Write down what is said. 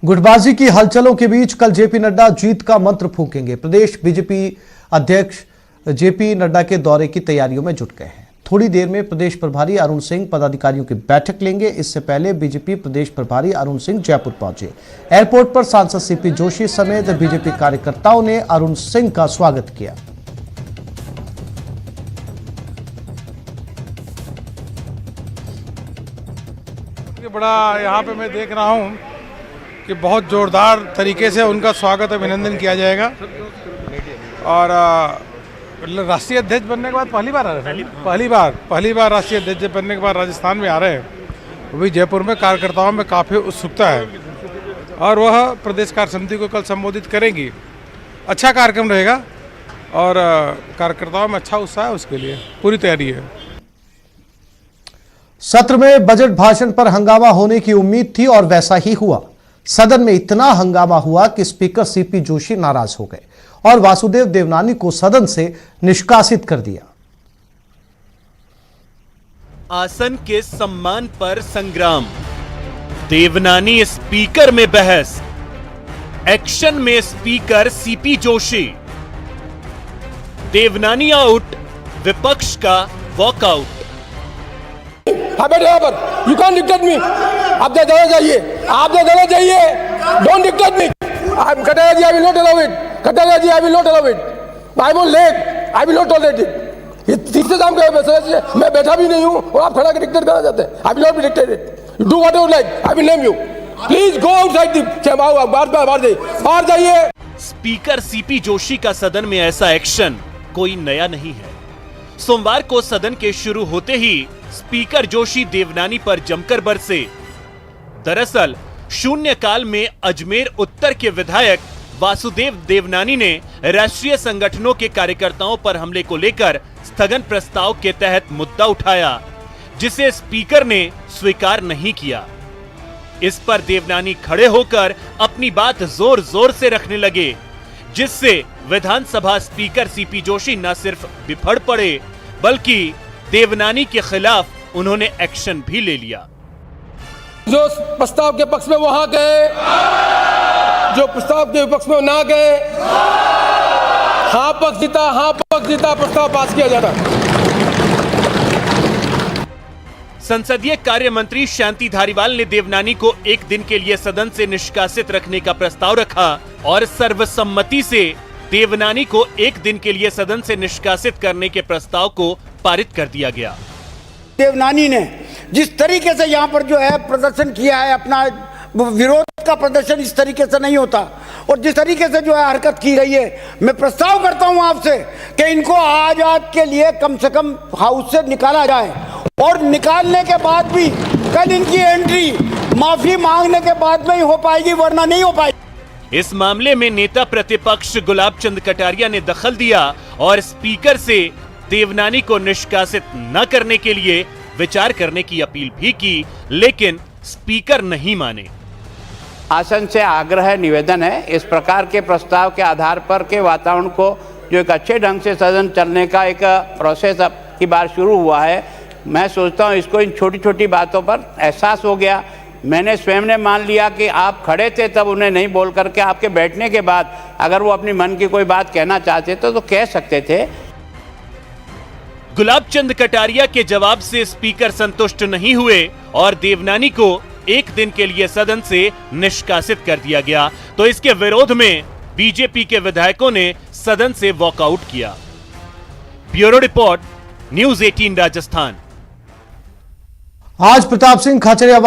गुटबाजी की हलचलों के बीच कल जेपी नड्डा जीत का मंत्र फूंकेंगे। प्रदेश बीजेपी अध्यक्ष जेपी नड्डा के दौरे की तैयारियों में जुट गए हैं। थोड़ी देर में प्रदेश प्रभारी अरुण सिंह पदाधिकारियों की बैठक लेंगे। इससे पहले बीजेपी प्रदेश प्रभारी अरुण सिंह जयपुर पहुंचे। एयरपोर्ट पर सांसद सीपी जोशी समेत बीजेपी कार्यकर्ताओं ने अरुण सिंह का स्वागत किया। बड़ा यहाँ पे मैं देख रहा हूँ कि बहुत जोरदार तरीके से उनका स्वागत अभिनंदन किया जाएगा। और राष्ट्रीय अध्यक्ष बनने के बाद पहली बार आ रहे हैं, पहली बार राष्ट्रीय अध्यक्ष बनने के बाद राजस्थान में आ रहे हैं। वो भी जयपुर में कार्यकर्ताओं में काफ़ी उत्सुकता है और वह प्रदेश कार्य समिति को कल संबोधित करेंगी। अच्छा कार्यक्रम रहेगा और कार्यकर्ताओं में अच्छा उत्साह है, उसके लिए पूरी तैयारी है। सत्र में बजट भाषण पर हंगामा होने की उम्मीद थी और वैसा ही हुआ। सदन में इतना हंगामा हुआ कि स्पीकर सीपी जोशी नाराज हो गए और वासुदेव देवनानी को सदन से निष्कासित कर दिया। आसन के सम्मान पर संग्राम, देवनानी स्पीकर में बहस, एक्शन में speaker CP Joshi, Devnani out, विपक्ष का वॉकआउट। यहाँ पर यू कैन डिक्टेट मी, आप दे देना चाहिए, आप दे देना चाहिए, don't dictate me. Kataria ji, I will not allow it, Kataria ji, I will not allow it, I will let, I will not tolerate it. ये तीसरे शाम के मैं बैठा भी नहीं हूँ और आप खड़ा के डिक्टेट करना चाहते हैं। आई will not be dictated, do what you like, I will name you, please go outside the बाहर जाइए। स्पीकर सीपी जोशी का सदन में ऐसा एक्शन कोई नया नहीं है। सोमवार को सदन के शुरू होते ही स्पीकर जोशी देवनानी पर जमकर बरसे। दरअसल शून्यकाल में अजमेर उत्तर के विधायक वासुदेव देवनानी ने राष्ट्रीय संगठनों के कार्यकर्ताओं पर हमले को लेकर स्थगन प्रस्ताव के तहत मुद्दा उठाया, जिसे स्पीकर ने स्वीकार नहीं किया। इस पर देवनानी खड़े होकर अपनी बात जोर जोर से रखने लगे, जिससे विधानसभा स्पीकर सीपी जोशी न सिर्फ बिफड़ पड़े बल्कि देवनानी के खिलाफ उन्होंने एक्शन भी ले लिया। जो प्रस्ताव के पक्ष में वहां गए, जो प्रस्ताव के विपक्ष में ना गए, हाँ पक्ष जीता, प्रस्ताव पास किया जाता। संसदीय कार्य मंत्री शांति धारीवाल ने देवनानी को एक दिन के लिए सदन से निष्कासित रखने का प्रस्ताव रखा और सर्वसम्मति से देवनानी को एक दिन के लिए सदन से निष्कासित करने के प्रस्ताव को पारित कर दिया गया। देवनानी ने जिस तरीके से यहाँ पर जो है प्रदर्शन किया है, अपना विरोध का प्रदर्शन इस तरीके से नहीं होता और जिस तरीके से जो है हरकत की रही है, मैं प्रस्ताव करता हूँ आपसे कि इनको आज के लिए कम से कम हाउस से निकाला जाए और निकालने के बाद भी कल इनकी एंट्री माफी मांगने के बाद में ही हो पाएगी, वरना नहीं हो पाएगी। इस मामले में नेता प्रतिपक्ष गुलाब चंद कटारिया ने दखल दिया और स्पीकर से देवनानी को निष्कासित न करने के लिए विचार करने की अपील भी की, लेकिन स्पीकर नहीं माने। आसन से आग्रह निवेदन है, इस प्रकार के प्रस्ताव के आधार पर के वातावरण को जो एक अच्छे ढंग से सदन चलने का एक प्रोसेस अब की बार शुरू हुआ है। मैं सोचता हूँ इसको इन छोटी छोटी बातों पर एहसास हो गया। मैंने स्वयं ने मान लिया कि आप खड़े थे तब उन्हें नहीं बोल करके आपके बैठने के बाद अगर वो अपनी मन की कोई बात कहना चाहते तो कह सकते थे। गुलाब चंद कटारिया के जवाब से स्पीकर संतुष्ट नहीं हुए और देवनानी को एक दिन के लिए सदन से निष्कासित कर दिया गया। तो इसके विरोध में बीजेपी के विधायकों ने सदन से वॉकआउट किया। Bureau report, news 18 Rajasthan. आज प्रताप सिंह खाचरियावास